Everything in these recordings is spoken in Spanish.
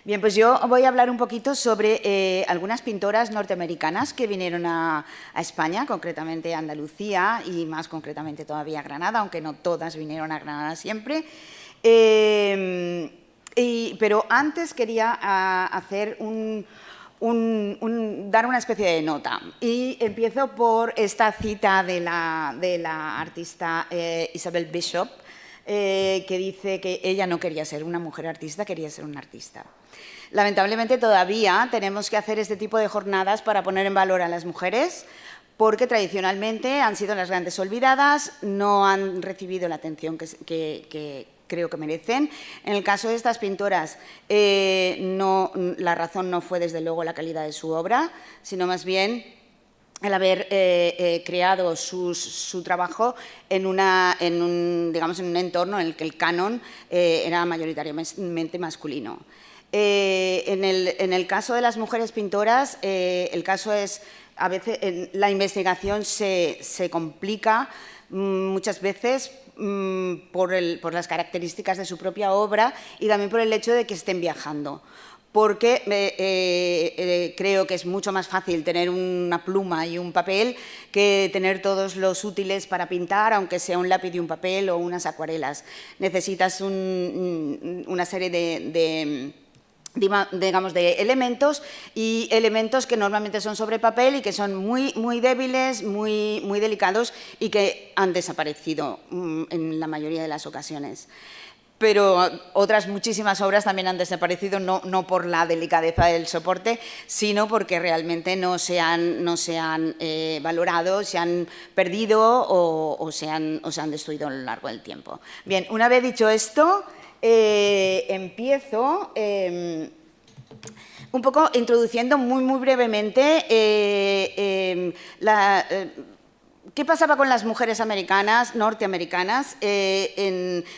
Bien, pues yo voy a hablar un poquito sobre algunas pintoras norteamericanas que vinieron a España, concretamente a Andalucía y más concretamente todavía a Granada, aunque no todas vinieron a Granada siempre. Pero antes quería hacer dar una especie de nota y empiezo por esta cita de la artista Isabel Bishop, que dice que ella no quería ser una mujer artista, quería ser una artista. Lamentablemente todavía tenemos que hacer este tipo de jornadas para poner en valor a las mujeres, porque tradicionalmente han sido las grandes olvidadas, no han recibido la atención que creo que merecen. En el caso de estas pintoras, la razón no fue desde luego la calidad de su obra, sino más bien el haber creado su trabajo en un entorno en el que el canon era mayoritariamente masculino. En el caso de las mujeres pintoras, el caso es, a veces la investigación se complica muchas veces por las características de su propia obra y también por el hecho de que estén viajando. Porque creo que es mucho más fácil tener una pluma y un papel que tener todos los útiles para pintar, aunque sea un lápiz y un papel o unas acuarelas. Necesitas una serie de elementos y elementos que normalmente son sobre papel y que son muy débiles, muy delicados y que han desaparecido en la mayoría de las ocasiones. Pero otras muchísimas obras también han desaparecido, no por la delicadeza del soporte, sino porque realmente no se han valorado, se han perdido o se han destruido a lo largo del tiempo. Bien, una vez dicho esto, empiezo un poco introduciendo muy brevemente ¿qué pasaba con las mujeres norteamericanas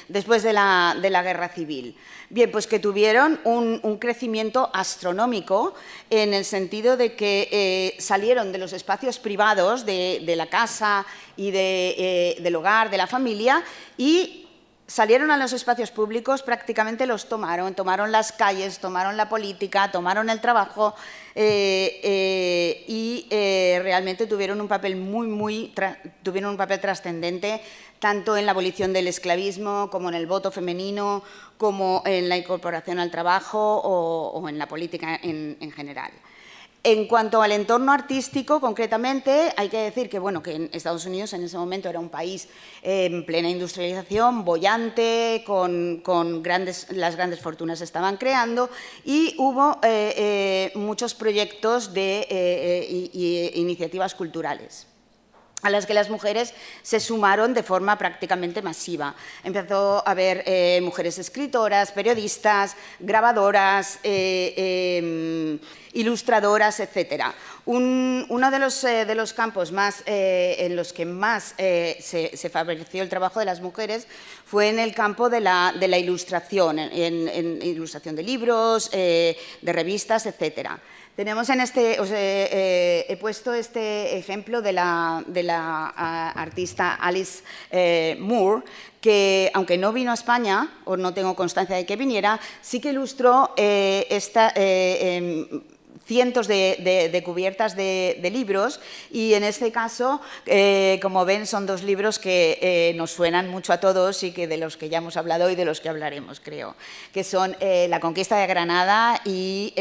después de la Guerra Civil? Bien, pues que tuvieron un crecimiento astronómico en el sentido de que salieron de los espacios privados de la casa y del hogar, de la familia, y salieron a los espacios públicos, prácticamente los tomaron las calles, tomaron la política, tomaron el trabajo y realmente tuvieron un papel tuvieron un papel trascendente tanto en la abolición del esclavismo como en el voto femenino, como en la incorporación al trabajo o en la política en general. En cuanto al entorno artístico, concretamente, hay que decir que, bueno, que en Estados Unidos en ese momento era un país en plena industrialización, boyante, las grandes fortunas se estaban creando y hubo muchos proyectos e iniciativas culturales a las que las mujeres se sumaron de forma prácticamente masiva. Empezó a haber mujeres escritoras, periodistas, grabadoras, ilustradoras, etc. Uno de los campos en los que más se favoreció el trabajo de las mujeres fue en el campo de la ilustración, en ilustración de libros, de revistas, etc. Tenemos he puesto este ejemplo de la artista Alice Moore, que aunque no vino a España, o no tengo constancia de que viniera, sí que ilustró cientos de cubiertas de libros y en este caso, como ven, son dos libros que nos suenan mucho a todos y que de los que ya hemos hablado y de los que hablaremos, creo, que son La conquista de Granada y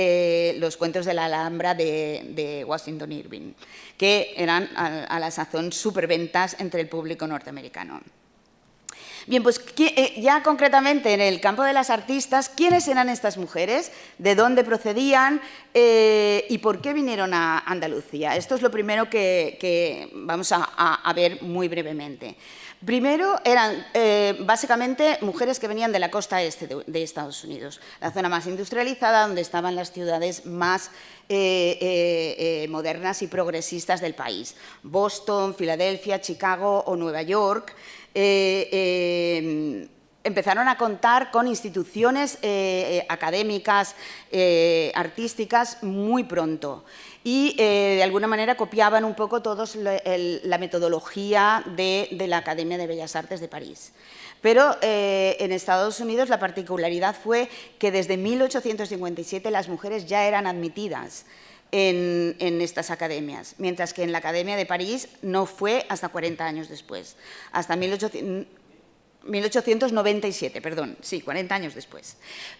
Los cuentos de la Alhambra de Washington Irving, que eran a la sazón superventas entre el público norteamericano. Bien, pues ya concretamente en el campo de las artistas, ¿quiénes eran estas mujeres? ¿De dónde procedían? ¿Y por qué vinieron a Andalucía? Esto es lo primero que vamos a ver muy brevemente. Primero eran básicamente mujeres que venían de la costa este de Estados Unidos, la zona más industrializada, donde estaban las ciudades más modernas y progresistas del país. Boston, Filadelfia, Chicago o Nueva York. empezaron a contar con instituciones académicas, artísticas, muy pronto. Y de alguna manera copiaban un poco todos la metodología de la Academia de Bellas Artes de París. Pero en Estados Unidos la particularidad fue que desde 1857 las mujeres ya eran admitidas en estas academias, mientras que en la Academia de París no fue hasta 40 años después, hasta 1897, perdón, sí, 40 años después.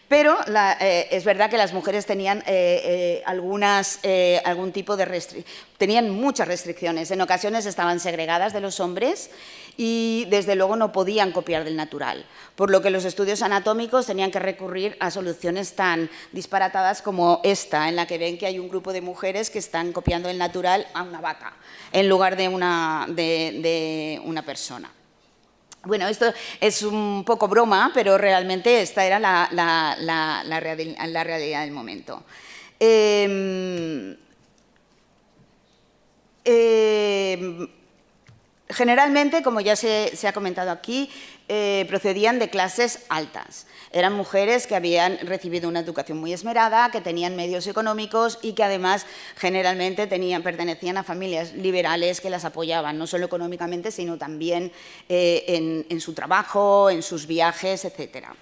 Pero es verdad que las mujeres tenían algún tipo de restricciones, tenían muchas restricciones, en ocasiones estaban segregadas de los hombres y desde luego no podían copiar del natural, por lo que los estudios anatómicos tenían que recurrir a soluciones tan disparatadas como esta, en la que ven que hay un grupo de mujeres que están copiando el natural a una vaca, en lugar de una persona. Bueno, esto es un poco broma, pero realmente esta era la realidad del momento. Generalmente, como ya se ha comentado aquí, procedían de clases altas. Eran mujeres que habían recibido una educación muy esmerada, que tenían medios económicos y que además generalmente pertenecían a familias liberales que las apoyaban, no solo económicamente, sino también en su trabajo, en sus viajes, etcétera.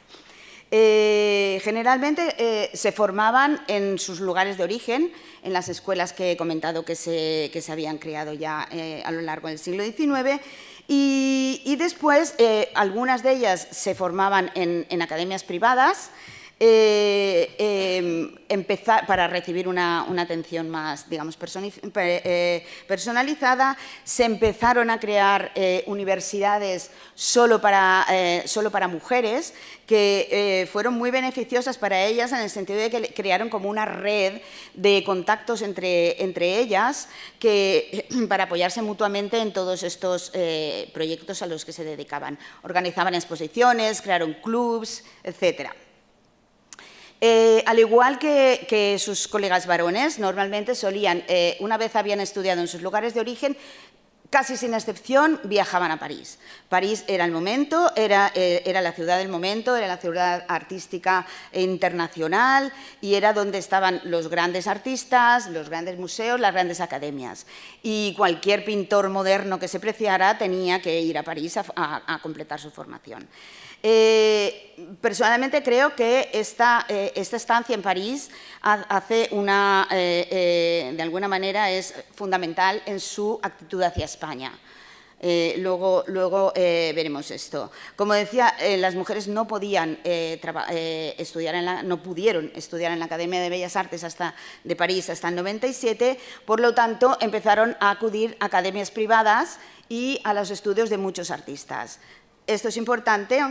Generalmente se formaban en sus lugares de origen, en las escuelas que he comentado que se habían creado ya a lo largo del siglo XIX, y después algunas de ellas se formaban en academias privadas, para recibir una atención más, digamos, personalizada. Se empezaron a crear universidades solo para mujeres, que fueron muy beneficiosas para ellas en el sentido de que crearon como una red de contactos entre ellas para apoyarse mutuamente en todos estos proyectos a los que se dedicaban. Organizaban exposiciones, crearon clubs, etcétera. Al igual que sus colegas varones, normalmente solían, una vez habían estudiado en sus lugares de origen, casi sin excepción, viajaban a París. París era el momento, era la ciudad del momento, era la ciudad artística internacional y era donde estaban los grandes artistas, los grandes museos, las grandes academias. Y cualquier pintor moderno que se preciara tenía que ir a París a completar su formación. Personalmente creo que esta estancia en París de alguna manera es fundamental en su actitud hacia España. Luego veremos esto. Como decía, las mujeres no podían no pudieron estudiar en la Academia de Bellas Artes de París hasta el 97, por lo tanto empezaron a acudir a academias privadas y a los estudios de muchos artistas. Esto es importante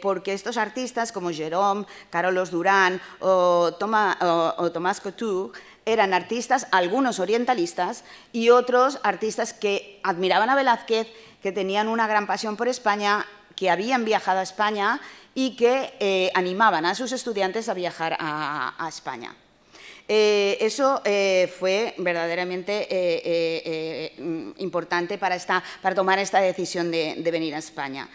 porque estos artistas como Jérôme, Carolus Duran o Thomas Couture eran artistas, algunos orientalistas y otros artistas que admiraban a Velázquez, que tenían una gran pasión por España, que habían viajado a España y que animaban a sus estudiantes a viajar a España. Eso fue verdaderamente importante para tomar esta decisión de venir a España.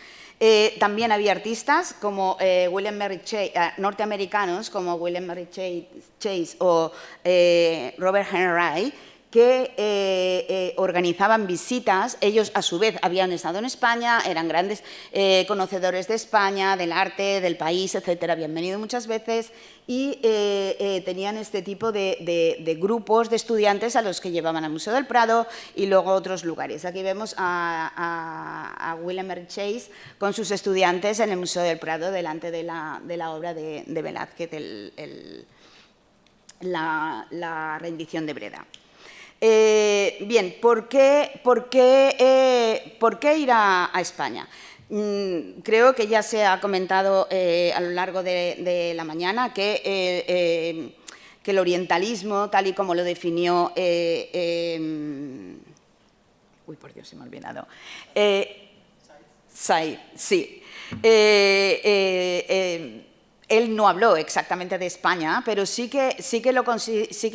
También había artistas como William Merritt Chase, norteamericanos como William Merritt Chase o Robert Henry Wright, que organizaban visitas. Ellos a su vez habían estado en España, eran grandes conocedores de España, del arte, del país, etcétera, habían venido muchas veces y tenían este tipo de grupos de estudiantes a los que llevaban al Museo del Prado y luego a otros lugares. Aquí vemos a William Merritt Chase con sus estudiantes en el Museo del Prado delante de la obra de Velázquez, la rendición de Breda. Bien, ¿por qué ir a España? Creo que ya se ha comentado a lo largo de la mañana que el orientalismo, tal y como lo definió... uy, por Dios, se me ha olvidado. Said, sí. él no habló exactamente de España, pero sí que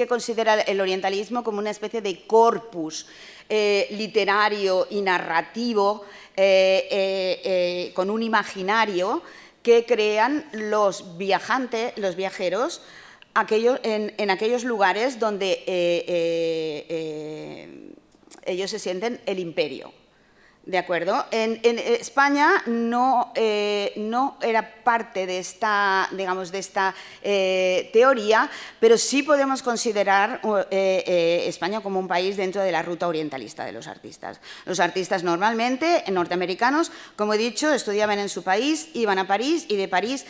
considera el orientalismo como una especie de corpus literario y narrativo con un imaginario que crean los viajeros en aquellos lugares donde ellos se sienten el imperio. ¿De acuerdo? En España no era parte de esta, digamos, de esta teoría, pero sí podemos considerar España como un país dentro de la ruta orientalista de los artistas. Los artistas normalmente, norteamericanos, como he dicho, estudiaban en su país, iban a París y de París,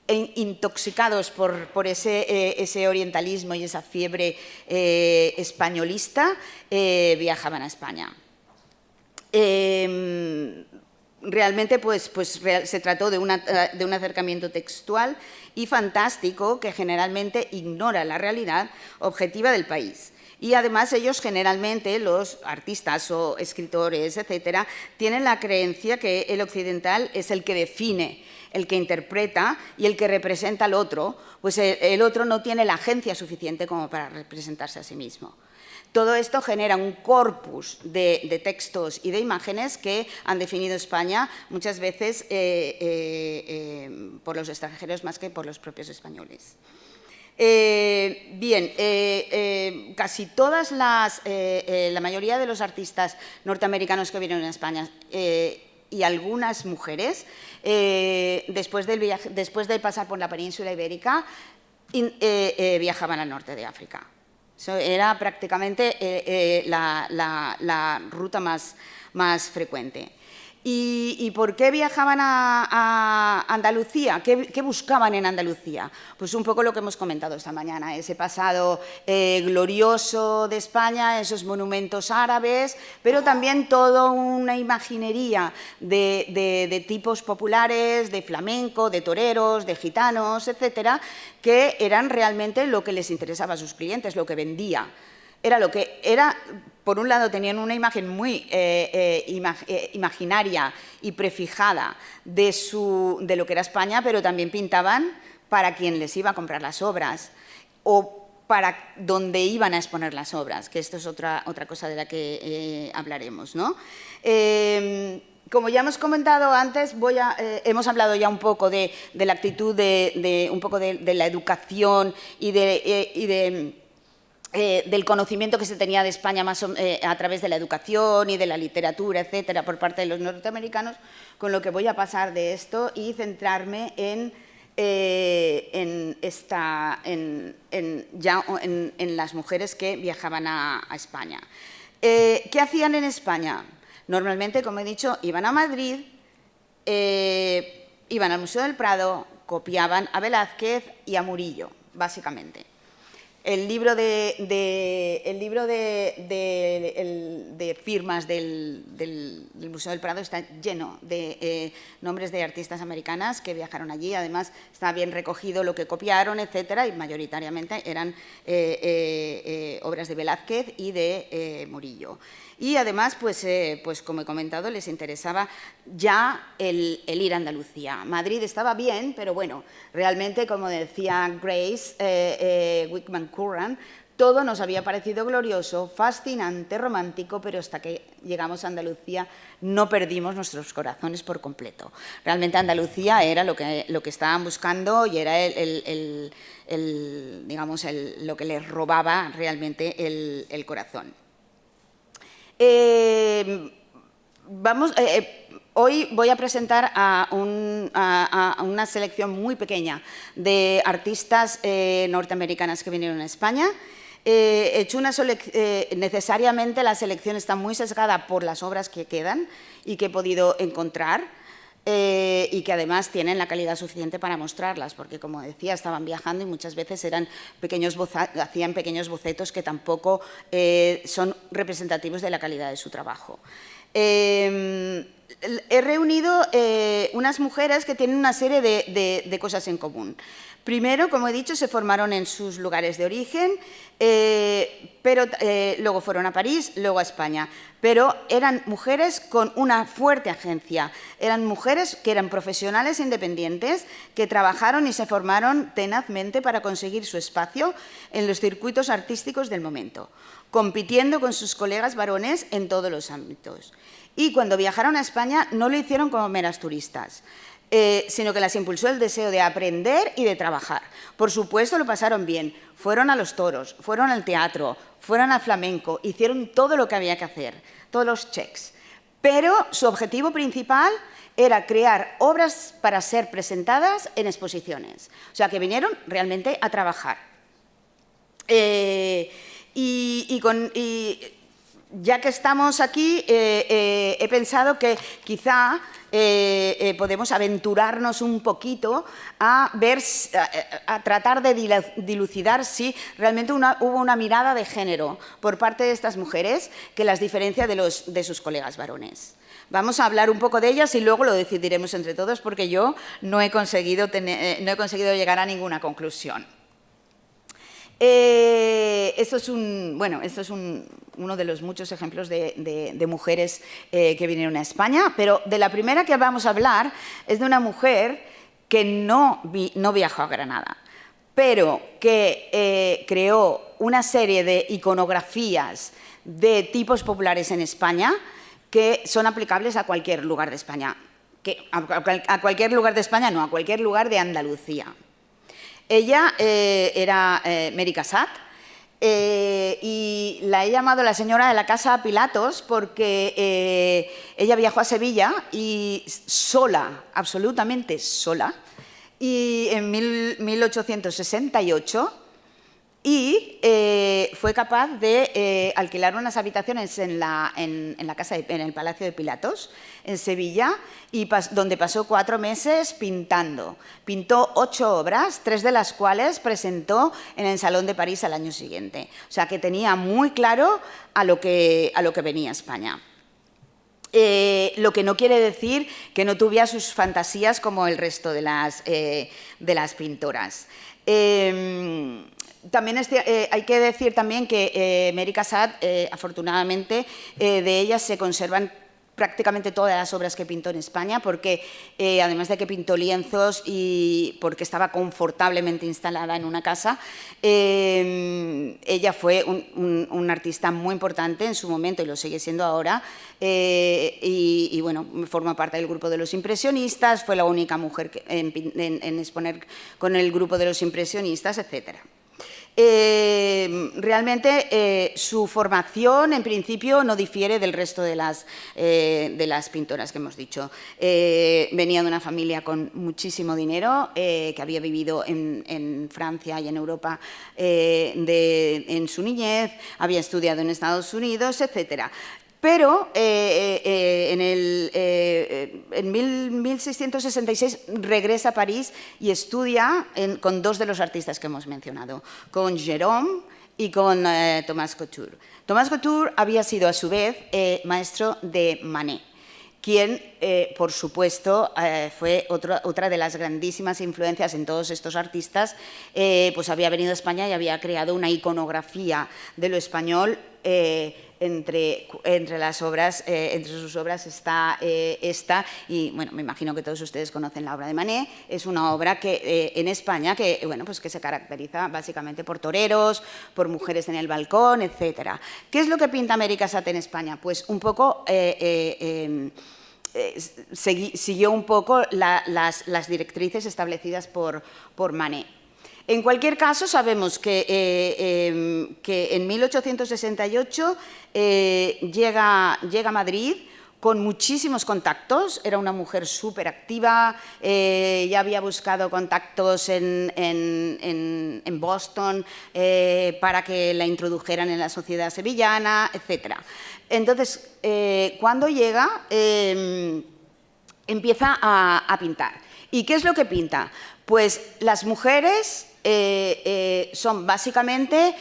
intoxicados por ese orientalismo y esa fiebre españolista, viajaban a España. Realmente se trató de un acercamiento textual y fantástico que generalmente ignora la realidad objetiva del país. Y además ellos generalmente, los artistas o escritores, etcétera, tienen la creencia que el occidental es el que define, el que interpreta y el que representa al otro, pues el otro no tiene la agencia suficiente como para representarse a sí mismo. Todo esto genera un corpus de textos y de imágenes que han definido España muchas veces por los extranjeros más que por los propios españoles. Casi todas la mayoría de los artistas norteamericanos que vinieron a España y algunas mujeres, después de pasar por la península ibérica, viajaban al norte de África. Era prácticamente la ruta más frecuente. ¿Y por qué viajaban a Andalucía? ¿Qué buscaban en Andalucía? Pues un poco lo que hemos comentado esta mañana, ese pasado glorioso de España, esos monumentos árabes, pero también toda una imaginería de tipos populares, de flamenco, de toreros, de gitanos, etcétera, que eran realmente lo que les interesaba a sus clientes, lo que vendía. Por un lado, tenían una imagen muy imaginaria y prefijada de lo que era España, pero también pintaban para quien les iba a comprar las obras o para dónde iban a exponer las obras, que esto es otra cosa de la que hablaremos, ¿no? Como ya hemos comentado antes, hemos hablado ya un poco de la actitud, un poco de la educación y del conocimiento que se tenía de España a través de la educación y de la literatura, etcétera, por parte de los norteamericanos, con lo que voy a pasar de esto y centrarme en las mujeres que viajaban a España. ¿Qué hacían en España? Normalmente, como he dicho, iban a Madrid, iban al Museo del Prado, copiaban a Velázquez y a Murillo, básicamente. El libro de firmas del Museo del Prado está lleno de nombres de artistas americanas que viajaron allí. Además, está bien recogido lo que copiaron, etcétera, y mayoritariamente eran obras de Velázquez y de Murillo. Y además, pues como he comentado, les interesaba ya el ir a Andalucía. Madrid estaba bien, pero bueno, realmente, como decía Grace Wickman Curran, todo nos había parecido glorioso, fascinante, romántico, pero hasta que llegamos a Andalucía no perdimos nuestros corazones por completo. Realmente Andalucía era lo que estaban buscando y era lo que les robaba realmente el corazón. Hoy voy a presentar a una selección muy pequeña de artistas norteamericanas que vinieron a España. He hecho necesariamente la selección está muy sesgada por las obras que quedan y que he podido encontrar. Y que además tienen la calidad suficiente para mostrarlas, porque, como decía, estaban viajando y muchas veces hacían pequeños bocetos que tampoco son representativos de la calidad de su trabajo. he reunido unas mujeres que tienen una serie de cosas en común. Primero, como he dicho, se formaron en sus lugares de origen, pero luego fueron a París, luego a España. Pero eran mujeres con una fuerte agencia. Eran mujeres que eran profesionales independientes, que trabajaron y se formaron tenazmente para conseguir su espacio en los circuitos artísticos del momento, compitiendo con sus colegas varones en todos los ámbitos. Y cuando viajaron a España no lo hicieron como meras turistas, sino que las impulsó el deseo de aprender y de trabajar. Por supuesto, lo pasaron bien. Fueron a los toros, fueron al teatro, fueron al flamenco, hicieron todo lo que había que hacer, todos los checks. Pero su objetivo principal era crear obras para ser presentadas en exposiciones. O sea, que vinieron realmente a trabajar. Ya que estamos aquí, he pensado que quizá podemos aventurarnos un poquito a tratar de dilucidar si realmente hubo una mirada de género por parte de estas mujeres que las diferencia de sus colegas varones. Vamos a hablar un poco de ellas y luego lo decidiremos entre todos, porque yo no he conseguido llegar a ninguna conclusión. Esto es uno de los muchos ejemplos de mujeres que vinieron a España, pero de la primera que vamos a hablar es de una mujer que no viajó a Granada, pero que creó una serie de iconografías de tipos populares en España que son aplicables a cualquier lugar de España. A cualquier lugar de España, no, a cualquier lugar de Andalucía. Ella era Mary Cassatt y la he llamado la señora de la Casa Pilatos porque ella viajó a Sevilla y sola, absolutamente sola, y en 1868 y fue capaz de alquilar unas habitaciones en el Palacio de Pilatos, en Sevilla, y donde pasó 4 meses pintando. Pintó 8 obras, 3 de las cuales presentó en el Salón de París al año siguiente. O sea, que tenía muy claro a lo que venía España. Lo que no quiere decir que no tuviera sus fantasías como el resto de las pintoras. También hay que decir también que Mary Cassatt, afortunadamente, de ellas se conservan prácticamente todas las obras que pintó en España, porque además de que pintó lienzos y porque estaba confortablemente instalada en una casa, ella fue un artista muy importante en su momento y lo sigue siendo ahora, y bueno, forma parte del grupo de los impresionistas, fue la única mujer en exponer con el grupo de los impresionistas, etcétera. Realmente su formación en principio no difiere del resto de las pintoras que hemos dicho. Venía de una familia con muchísimo dinero, que había vivido en Francia y en Europa en su niñez, había estudiado en Estados Unidos, etcétera. Pero en 1666 regresa a París y estudia con 2 de los artistas que hemos mencionado, con Gérôme y con Thomas Couture. Thomas Couture había sido a su vez maestro de Manet, quien, por supuesto, fue otra de las grandísimas influencias en todos estos artistas, pues había venido a España y había creado una iconografía de lo español. Entre sus obras está esta, y bueno, me imagino que todos ustedes conocen la obra de Manet. Es una obra que en España que se caracteriza básicamente por toreros, por mujeres en el balcón, etcétera. ¿Qué es lo que pinta Mary Cassatt en España? Pues un poco siguió un poco las directrices establecidas por Manet. En cualquier caso, sabemos que en 1868 llega a Madrid con muchísimos contactos, era una mujer súper activa, ya había buscado contactos en Boston para que la introdujeran en la sociedad sevillana, etc. Entonces, cuando llega, empieza a pintar. ¿Y qué es lo que pinta? Pues las mujeres son básicamente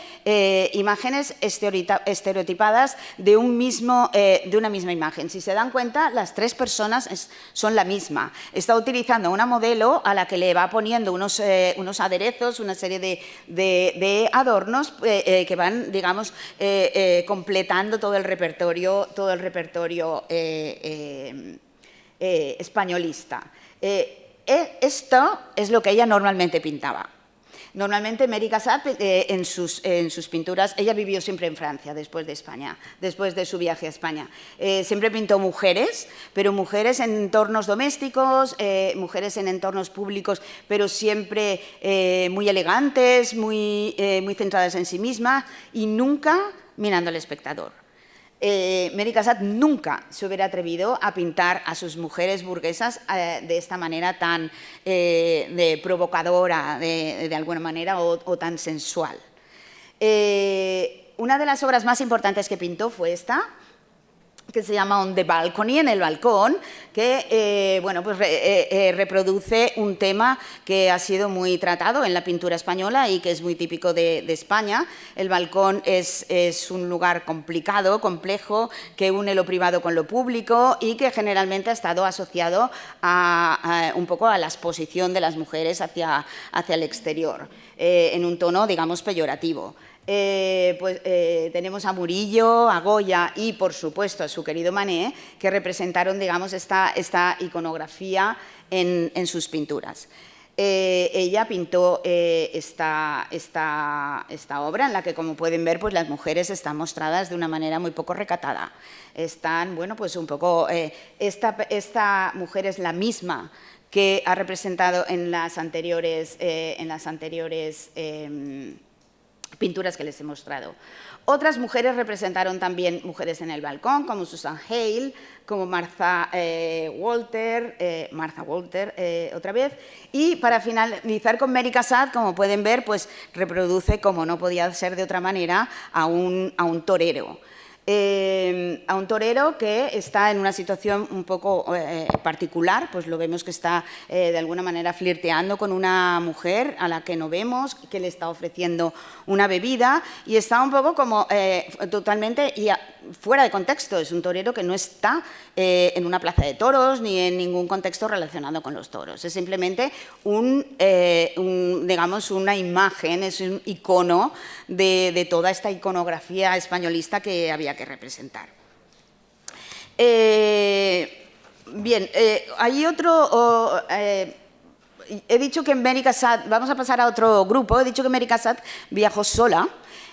imágenes estereotipadas de una misma imagen. Si se dan cuenta, las tres personas son la misma. Está utilizando una modelo a la que le va poniendo unos aderezos, una serie de adornos que van, digamos, completando todo el repertorio españolista. Esto es lo que ella normalmente pintaba. Normalmente Mary Cassatt en sus pinturas, ella vivió siempre en Francia después de España, después de su viaje a España. Siempre pintó mujeres, pero mujeres en entornos domésticos, mujeres en entornos públicos, pero siempre muy elegantes, muy centradas en sí mismas y nunca mirando al espectador. Mary Cassatt nunca se hubiera atrevido a pintar a sus mujeres burguesas de esta manera tan provocadora, de alguna manera, o tan sensual. Una de las obras más importantes que pintó fue esta, que se llama On the Balcony, en el balcón, que bueno, pues reproduce un tema que ha sido muy tratado en la pintura española y que es muy típico de España. El balcón es un lugar complicado, complejo, que une lo privado con lo público y que generalmente ha estado asociado un poco a la exposición de las mujeres hacia el exterior, en un tono, digamos, peyorativo. Tenemos a Murillo, a Goya y, por supuesto, a su querido Manet, que representaron, digamos, esta iconografía en sus pinturas. Ella pintó esta obra en la que, como pueden ver, pues las mujeres están mostradas de una manera muy poco recatada. Están, bueno, pues un poco... esta mujer es la misma que ha representado en las anteriores pinturas que les he mostrado. Otras mujeres representaron también mujeres en el balcón, como Susan Hale, como Martha Walter, otra vez. Y para finalizar con Mary Cassatt, como pueden ver, pues reproduce, como no podía ser de otra manera, a un torero. A un torero que está en una situación un poco particular, pues lo vemos que está de alguna manera flirteando con una mujer a la que no vemos, que le está ofreciendo una bebida y está un poco como totalmente fuera de contexto. Es un torero que no está en una plaza de toros ni en ningún contexto relacionado con los toros. Es simplemente digamos, una imagen, es un icono de toda esta iconografía españolista que había que representar. Bien, hay otro... he dicho que Mary Cassatt, vamos a pasar a otro grupo, he dicho que Mary Cassatt viajó sola,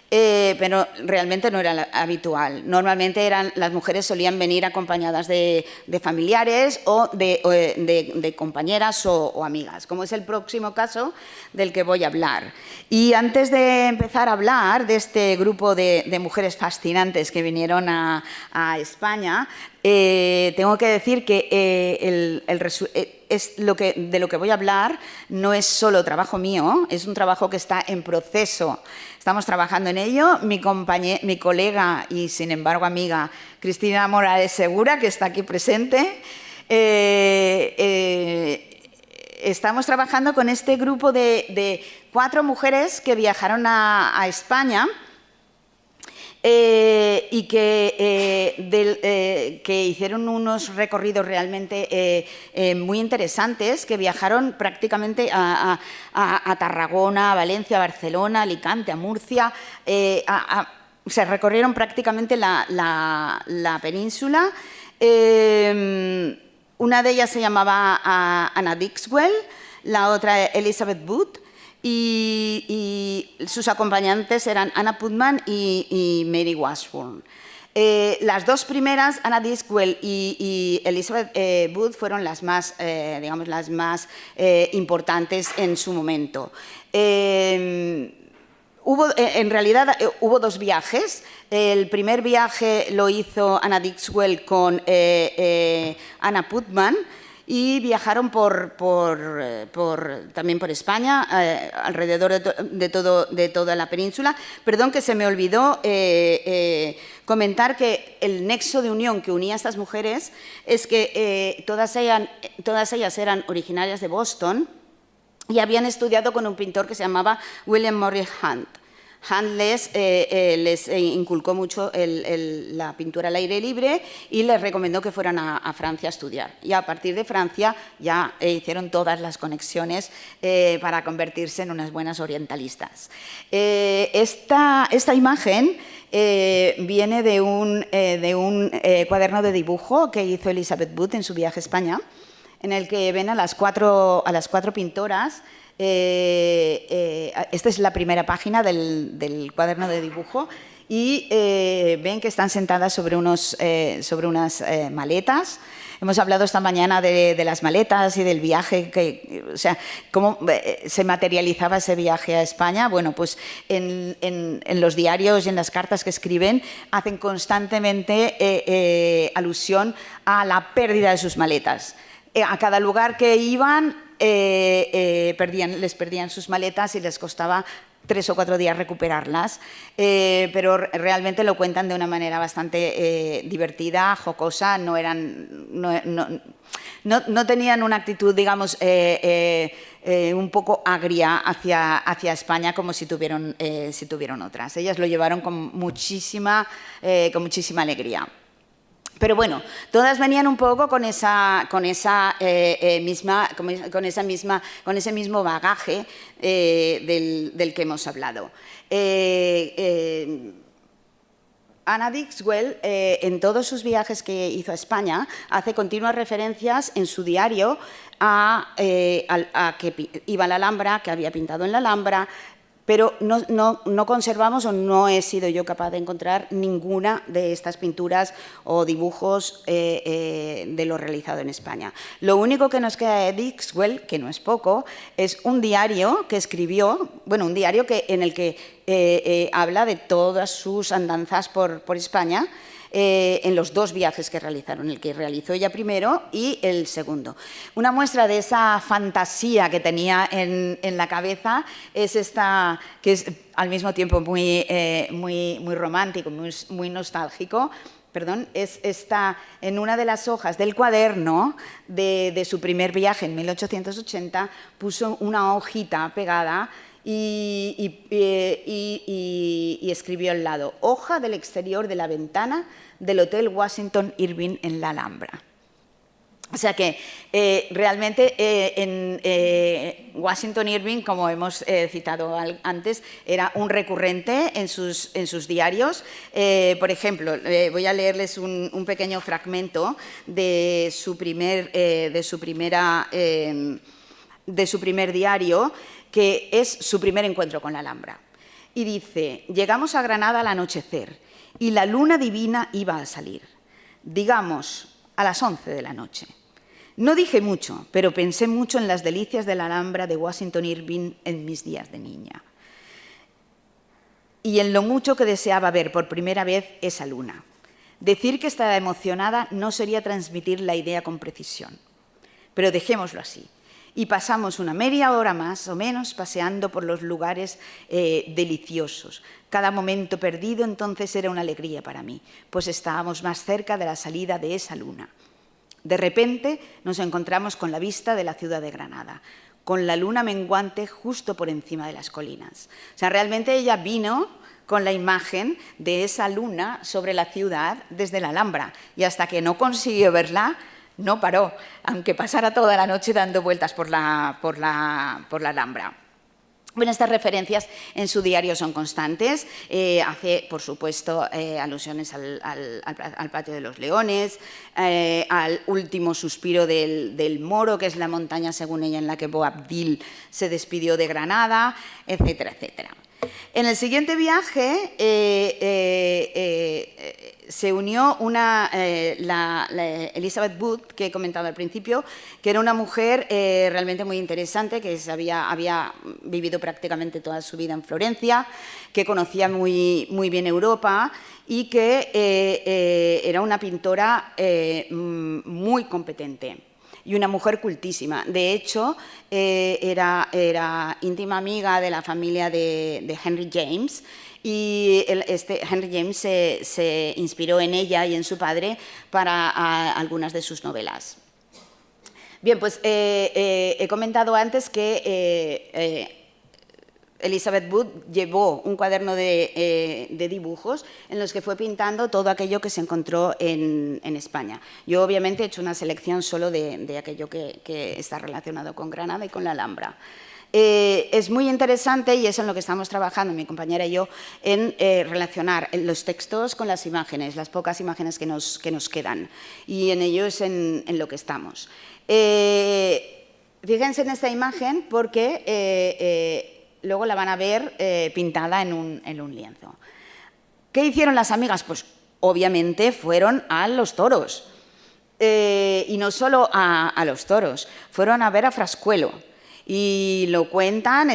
pero realmente no era habitual. Normalmente las mujeres solían venir acompañadas de familiares o de compañeras o amigas, como es el próximo caso del que voy a hablar. Y antes de empezar a hablar de este grupo de mujeres fascinantes que vinieron a España, tengo que decir que de lo que voy a hablar no es solo trabajo mío, es un trabajo que está en proceso. Estamos trabajando en ello. Mi colega y, sin embargo, amiga Cristina Morales Segura, que está aquí presente, estamos trabajando con este grupo de 4 mujeres que viajaron a España y que hicieron unos recorridos realmente muy interesantes, que viajaron prácticamente a Tarragona, a Valencia, a Barcelona, a Alicante, a Murcia, se recorrieron prácticamente la península. Una de ellas se llamaba Anna Dixwell, la otra Elizabeth Booth, y sus acompañantes eran Anna Putman y Mary Washburn. Las dos primeras, Anna Dixwell y Elizabeth Booth, fueron las más, digamos, las más importantes en su momento. En realidad hubo 2 viajes. El primer viaje lo hizo Anna Dixwell con Anna Putman, y viajaron también por España, alrededor de toda la península. Perdón, que se me olvidó comentar que el nexo de unión que unía a estas mujeres es que todas ellas eran originarias de Boston, y habían estudiado con un pintor que se llamaba William Morris Hunt. Hunt les inculcó mucho la pintura al aire libre y les recomendó que fueran a Francia a estudiar. Y a partir de Francia ya hicieron todas las conexiones para convertirse en unas buenas orientalistas. Esta imagen viene de un cuaderno de dibujo que hizo Elizabeth Booth en su viaje a España, en el que ven a las cuatro pintoras. Esta es la primera página del cuaderno de dibujo y ven que están sentadas sobre unas maletas. Hemos hablado esta mañana de las maletas y del viaje, o sea, cómo se materializaba ese viaje a España. Bueno, pues en los diarios y en las cartas que escriben hacen constantemente alusión a la pérdida de sus maletas. A cada lugar que iban les perdían sus maletas y les costaba 3 o 4 días recuperarlas, pero realmente lo cuentan de una manera bastante divertida, jocosa, no tenían una actitud, digamos, un poco agria hacia España como si tuvieron otras. Ellas lo llevaron con muchísima alegría. Pero bueno, todas venían un poco con ese mismo bagaje del que hemos hablado. Anna Dixwell, en todos sus viajes que hizo a España, hace continuas referencias en su diario a que iba a la Alhambra, que había pintado en la Alhambra, pero no conservamos, o no he sido yo capaz de encontrar ninguna de estas pinturas o dibujos de lo realizado en España. Lo único que nos queda de Dixwell, que no es poco, es un diario que escribió, bueno, un diario en el que habla de todas sus andanzas por España, en los 2 viajes que realizaron, el que realizó ella primero y el segundo. Una muestra de esa fantasía que tenía en la cabeza es esta, que es al mismo tiempo muy romántico, muy nostálgico. Perdón, es esta, en una de las hojas del cuaderno de su primer viaje en 1880, puso una hojita pegada y escribió al lado: hoja del exterior de la ventana del Hotel Washington Irving en la Alhambra. O sea que realmente Washington Irving, como hemos citado antes, era un recurrente en sus diarios. Por ejemplo, voy a leerles un pequeño fragmento de su primer diario, que es su primer encuentro con la Alhambra. Y dice: llegamos a Granada al anochecer y la luna divina iba a salir, digamos a las 11 de la noche. No dije mucho, pero pensé mucho en las delicias de la Alhambra de Washington Irving en mis días de niña y en lo mucho que deseaba ver por primera vez esa luna. Decir que estaba emocionada no sería transmitir la idea con precisión, pero dejémoslo así. Y pasamos una media hora más o menos paseando por los lugares deliciosos. Cada momento perdido entonces era una alegría para mí, pues estábamos más cerca de la salida de esa luna. De repente nos encontramos con la vista de la ciudad de Granada, con la luna menguante justo por encima de las colinas. O sea, realmente ella vino con la imagen de esa luna sobre la ciudad desde la Alhambra, y hasta que no consiguió verla, no paró, aunque pasara toda la noche dando vueltas por la Alhambra. Bueno, estas referencias en su diario son constantes. Hace, por supuesto, alusiones al Patio de los Leones, al último suspiro del Moro, que es la montaña, según ella, en la que Boabdil se despidió de Granada, etcétera, etcétera. En el siguiente viaje se unió la Elizabeth Booth, que he comentado al principio, que era una mujer realmente muy interesante, que había vivido prácticamente toda su vida en Florencia, que conocía muy bien Europa y que era una pintora muy competente. Y una mujer cultísima. De hecho, era íntima amiga de la familia de Henry James, y Henry James se inspiró en ella y en su padre para algunas de sus novelas. Bien, pues he comentado antes que Elizabeth Wood llevó un cuaderno de dibujos en los que fue pintando todo aquello que se encontró en España. Yo obviamente he hecho una selección solo de aquello que está relacionado con Granada y con la Alhambra. Es muy interesante, y es en lo que estamos trabajando mi compañera y yo, en relacionar los textos con las imágenes, las pocas imágenes que nos quedan, y en ello es en lo que estamos. Fíjense en esta imagen porque luego la van a ver pintada en un lienzo. ¿Qué hicieron las amigas? Pues obviamente fueron a los toros. Y no solo a los toros, fueron a ver a Frascuelo. Y lo cuentan,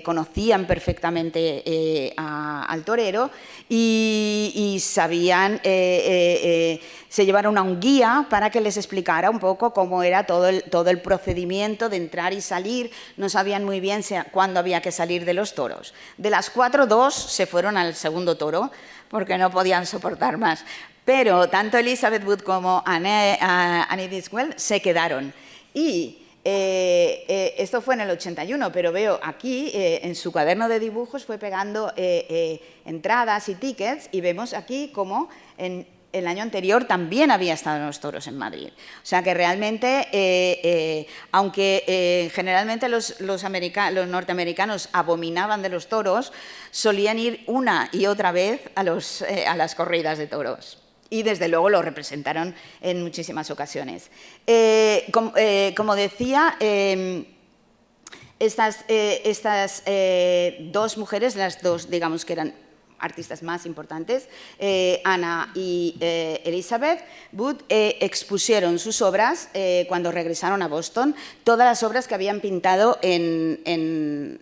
conocían perfectamente al torero y sabían, se llevaron a un guía para que les explicara un poco cómo era todo el procedimiento de entrar y salir. No sabían muy bien cuándo había que salir de los toros. De las 4, 2 se fueron al segundo toro porque no podían soportar más. Pero tanto Elizabeth Wood como Annie Diswell se quedaron. Y esto fue en el 81, pero veo aquí en su cuaderno de dibujos fue pegando entradas y tickets, y vemos aquí como en el año anterior también había estado en los toros en Madrid. O sea que realmente, aunque generalmente los norteamericanos abominaban de los toros, solían ir una y otra vez a las corridas de toros. Y desde luego lo representaron en muchísimas ocasiones. Como decía, estas dos mujeres, las dos, digamos, que eran artistas más importantes, Anna y Elizabeth Wood, expusieron sus obras cuando regresaron a Boston, todas las obras que habían pintado en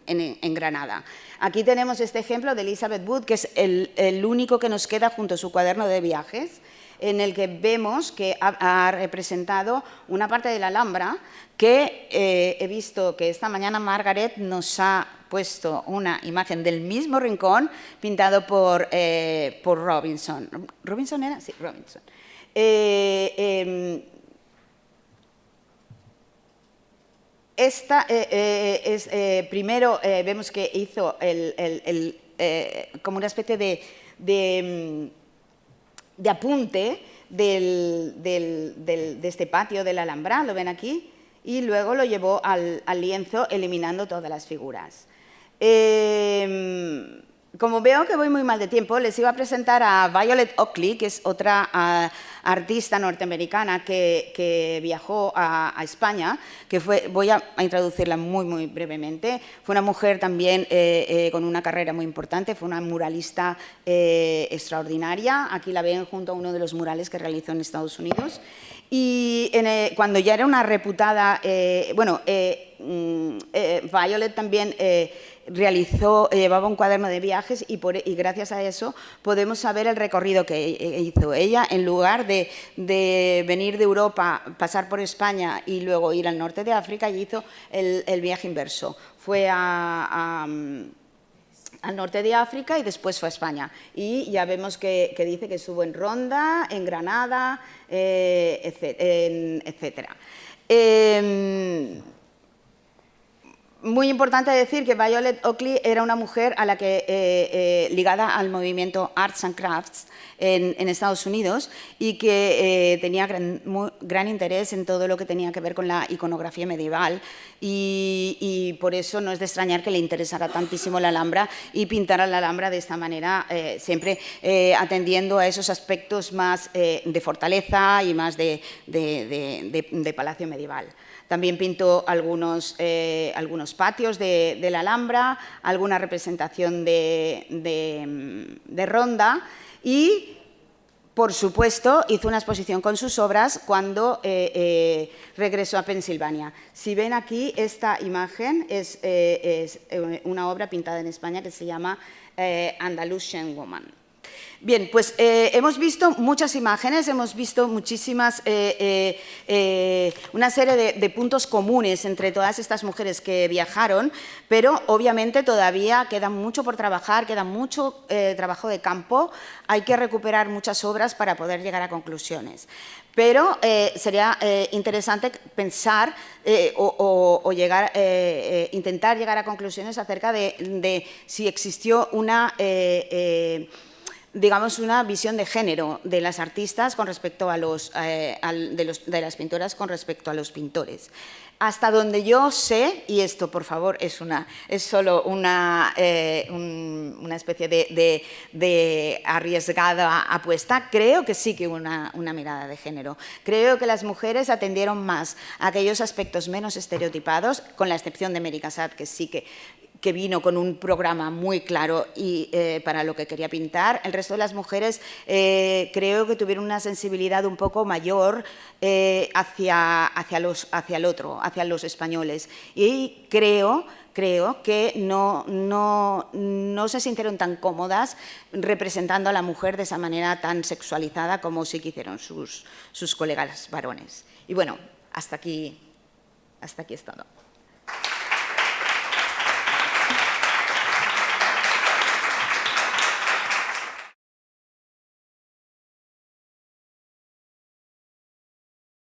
Granada. Aquí tenemos este ejemplo de Elizabeth Wood, que es el único que nos queda junto a su cuaderno de viajes, en el que vemos que ha representado una parte de la Alhambra que he visto que esta mañana Margaret nos ha puesto una imagen del mismo rincón pintado por Robinson. ¿Robinson era? Sí, Robinson. Primero vemos que hizo como una especie de apunte de este patio de la Alhambra, lo ven aquí, y luego lo llevó al lienzo eliminando todas las figuras. Como veo que voy muy mal de tiempo, les iba a presentar a Violet Oakley, que es otra artista norteamericana que viajó a España, voy a introducirla muy brevemente. Fue una mujer también con una carrera muy importante, fue una muralista extraordinaria. Aquí la ven junto a uno de los murales que realizó en Estados Unidos. Y cuando ya era una reputada, Violet también llevaba un cuaderno de viajes y gracias a eso podemos saber el recorrido que hizo ella. En lugar de venir de Europa, pasar por España y luego ir al norte de África, ella hizo el viaje inverso. Fue al norte de África y después fue a España. Y ya vemos que dice que estuvo en Ronda, en Granada, etcétera. Muy importante decir que Violet Oakley era una mujer a la que, ligada al movimiento Arts and Crafts en Estados Unidos, y que tenía gran interés en todo lo que tenía que ver con la iconografía medieval, y por eso no es de extrañar que le interesara tantísimo la Alhambra y pintara la Alhambra de esta manera, siempre atendiendo a esos aspectos más de fortaleza y más de palacio medieval. También pintó algunos patios de la Alhambra, alguna representación de Ronda y, por supuesto, hizo una exposición con sus obras cuando regresó a Pensilvania. Si ven aquí, esta imagen es una obra pintada en España que se llama Andalusian Woman. Bien, pues hemos visto muchas imágenes, hemos visto muchísimas, una serie de puntos comunes entre todas estas mujeres que viajaron, pero obviamente todavía queda mucho por trabajar, queda mucho trabajo de campo, hay que recuperar muchas obras para poder llegar a conclusiones. Pero sería interesante pensar o llegar, intentar llegar a conclusiones acerca de si existió una, digamos, una visión de género de las artistas con respecto a de las pintoras con respecto a los pintores. Hasta donde yo sé, y esto por favor es solo una especie de arriesgada apuesta, creo que sí que hubo una mirada de género. Creo que las mujeres atendieron más a aquellos aspectos menos estereotipados, con la excepción de Mary Cassatt, que sí que vino con un programa muy claro y para lo que quería pintar. El resto de las mujeres creo que tuvieron una sensibilidad un poco mayor hacia el otro, hacia los españoles. Y creo que no se sintieron tan cómodas representando a la mujer de esa manera tan sexualizada como sí que hicieron sus colegas varones. Y bueno, hasta aquí es todo.